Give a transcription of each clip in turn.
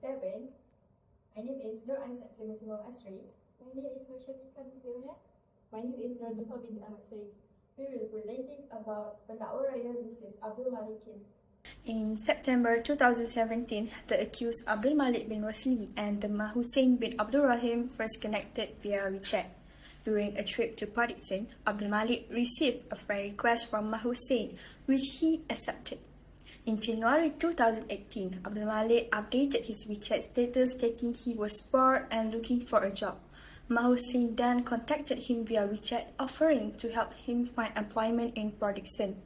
2007. My name is Nur Anisat Clementina Asri. My name is Masyafiqah binti Runat. My name is Nur Zulfa binti Ahmad Suhaib. We will be presenting about Pendakwa Raya Mrs. Abdul Malik case. In September 2017, the accused Abdul Malik bin Rosli and the Hussein bin Abdul Rahim first connected via WeChat. During a trip to Patterson, Abdul Malik received a friend request from Hussein, which he accepted. In January 2018, Abdul Malik updated his WeChat status stating he was bored and looking for a job. Hussein then contacted him via WeChat, offering to help him find employment in Patterson.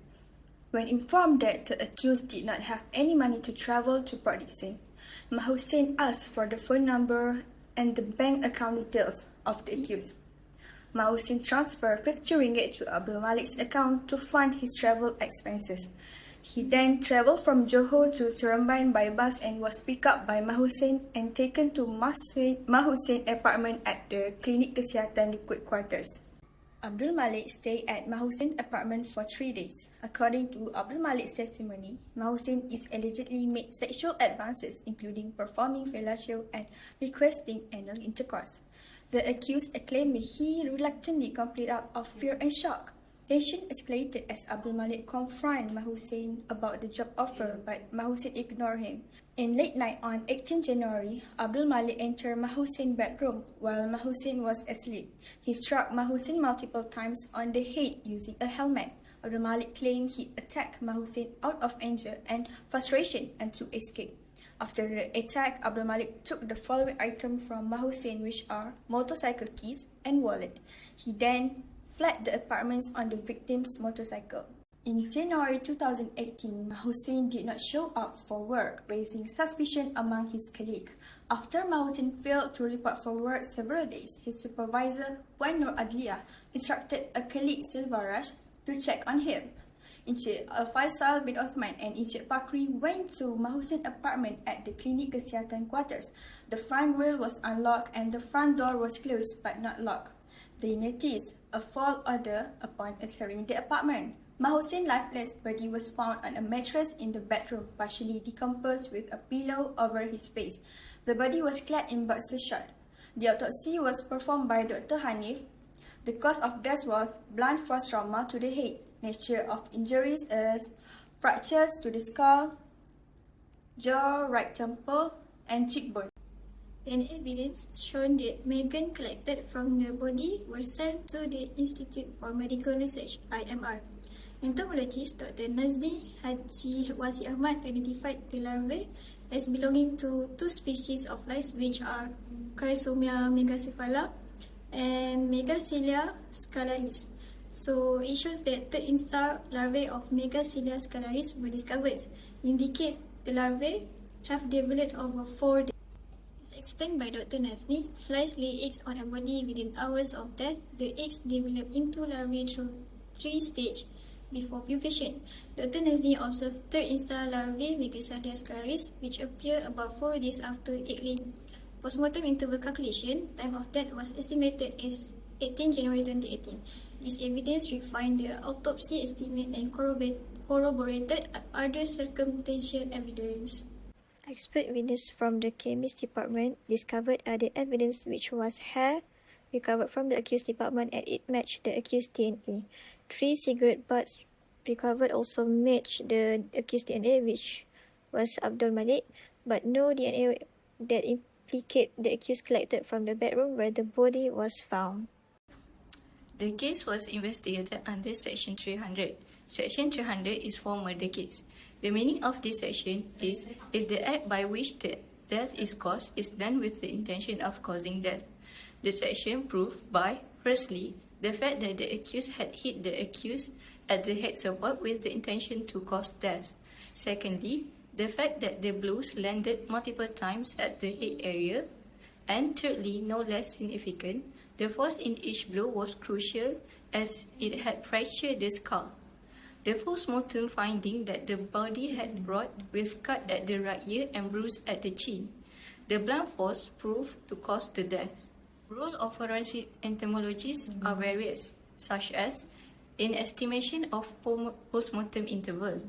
When informed that the accused did not have any money to travel to Patterson, Hussein asked for the phone number and the bank account details of the accused. Hussein transferred 50 ringgit to Abdul Malik's account to fund his travel expenses. He then traveled from Johor to Seremban by bus and was picked up by Hussein and taken to Hussein apartment at the Klinik Kesihatan Liquid Quarters. Abdul Malik stayed at Hussein apartment for 3 days. According to Abdul Malik's testimony, Hussein is allegedly made sexual advances, including performing fellatio and requesting anal intercourse. The accused claimed he reluctantly complied out of fear and shock. Tension escalated as Abdul Malik confronted Hussein about the job offer, but Hussein ignored him. In late night on 18 January, Abdul Malik entered Hussein bedroom while Hussein was asleep. He struck Hussein multiple times on the head using a helmet. Abdul Malik claimed he attacked Hussein out of anger and frustration and to escape. After the attack, Abdul Malik took the following items from Hussein, which are motorcycle keys and wallet. He then fled the apartments on the victim's motorcycle. In January 2018, Hussein did not show up for work, raising suspicion among his colleagues. After Hussein failed to report for work several days, his supervisor, Wan Nur Adliah, instructed a colleague, Silvaraj, to check on him. Encik Faisal bin Othman and Encik Fakri went to Hussein apartment at the Klinik Kesihatan Quarters. The front grill was unlocked and the front door was closed but not locked. They noticed a fall odor upon entering the apartment. Hussein's lifeless body was found on a mattress in the bedroom, partially decomposed with a pillow over his face. The body was clad in boxer shorts. The autopsy was performed by Dr. Hanif. The cause of death was blunt force trauma to the head. Nature of injuries is fractures to the skull, jaw, right temple, and cheekbone. And evidence shown that Megan collected from the body was sent to the Institute for Medical Research (IMR). Entomologist Dr. Nazdi Haji Wasi Ahmad identified the larvae as belonging to 2 species of lice, which are Chrysomia megacephala and Megacelia scalaris. So it shows that third instar larvae of Megacelia scalaris were discovered. Indicates the larvae have developed over 4 days. As explained by Dr. Nazdi, flies lay eggs on a body within hours of death. The eggs develop into larvae through 3 stages before pupation. Dr. Nazdi observed third instar larvae Megacelia scalaris, which appear about 4 days after egg laying. Postmortem interval calculation, time of death was estimated as 18 January 2018. This evidence refined the autopsy estimate and corroborated other circumstantial evidence. Expert witness from the chemist department discovered other evidence, which was hair recovered from the accused department and it matched the accused DNA. 3 cigarette butts recovered also matched the accused DNA, which was Abdul Malik, but no DNA that implicate the accused collected from the bedroom where the body was found. The case was investigated under Section 300. Section 300 is for murder case. The meaning of this section is if the act by which the death is caused is done with the intention of causing death. The section proved by, firstly, the fact that the accused had hit the accused at the head support with the intention to cause death. Secondly, the fact that the blows landed multiple times at the head area. And thirdly, no less significant, the force in each blow was crucial as it had fractured the skull. The post-mortem finding that the body had rot with cut at the right ear and bruise at the chin. The blunt force proved to cause the death. Role of forensic entomologists are various, such as in estimation of postmortem interval.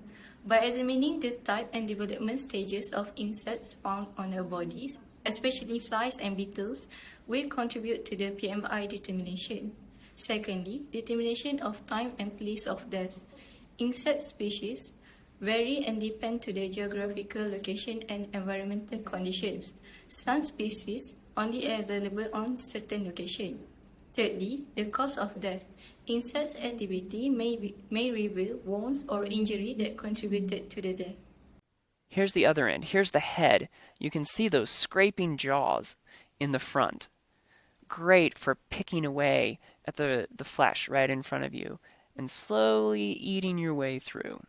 By examining the type and development stages of insects found on her bodies, especially flies and beetles, will contribute to the PMI determination. Secondly, determination of time and place of death. Insect species vary and depend to their geographical location and environmental conditions. Some species only available on certain location. Thirdly, the cause of death. Insect activity may reveal wounds or injury that contributed to the death. Here's the other end. Here's the head. You can see those scraping jaws in the front. Great for picking away at the flesh right in front of you and slowly eating your way through.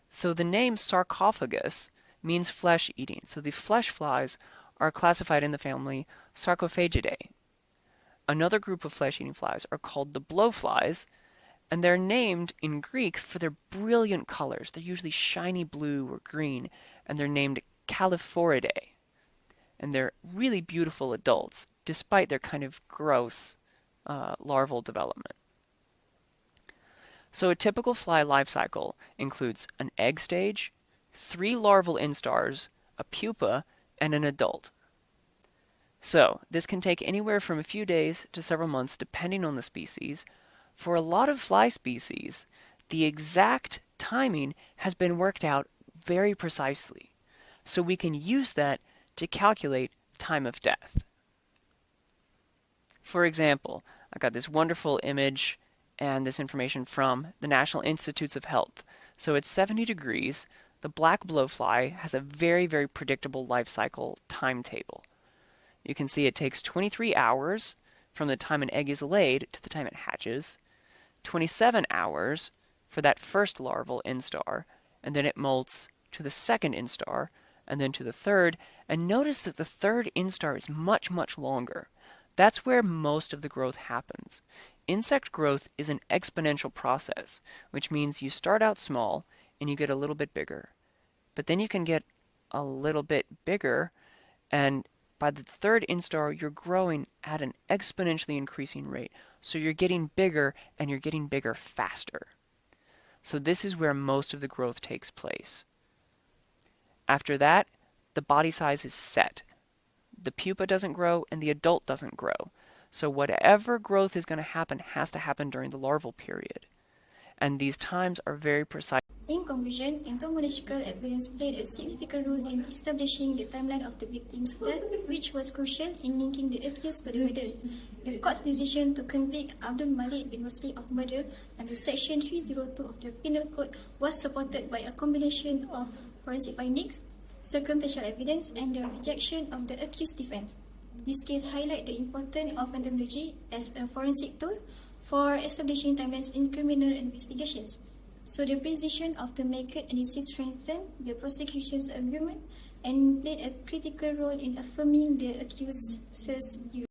So the name sarcophagus means flesh eating. So the flesh flies are classified in the family Sarcophagidae. Another group of flesh-eating flies are called the blowflies, and they're named in Greek for their brilliant colors. They're usually shiny blue or green, and they're named Calliphoridae. And they're really beautiful adults, despite their kind of gross larval development. So a typical fly life cycle includes an egg stage, 3 larval instars, a pupa, and an adult. So this can take anywhere from a few days to several months depending on the species. For a lot of fly species, the exact timing has been worked out very precisely. So we can use that to calculate time of death. For example, I got this wonderful image and this information from the National Institutes of Health. So at 70 degrees, the black blowfly has a very, very predictable life cycle timetable. You can see it takes 23 hours from the time an egg is laid to the time it hatches, 27 hours for that first larval instar, and then it molts to the second instar, and then to the third. And notice that the third instar is much, much longer. That's where most of the growth happens. Insect growth is an exponential process, which means you start out small and you get a little bit bigger. But then you can get a little bit bigger, and by the third instar, you're growing at an exponentially increasing rate. So you're getting bigger, and you're getting bigger faster. So this is where most of the growth takes place. After that, the body size is set. The pupa doesn't grow, and the adult doesn't grow. So whatever growth is going to happen has to happen during the larval period. And these times are very precise. In conclusion, entomological evidence played a significant role in establishing the timeline of the victim's death, which was crucial in linking the accused to the murder. The court's decision to convict Abdul Malik bin Waslih of murder under Section 302 of the Penal Code was supported by a combination of forensic findings, circumstantial evidence, and the rejection of the accused's defense. This case highlights the importance of entomology as a forensic tool for establishing timelines in criminal investigations. So the precision of the meta-analysis strengthened the prosecution's argument and played a critical role in affirming the accused's guilt.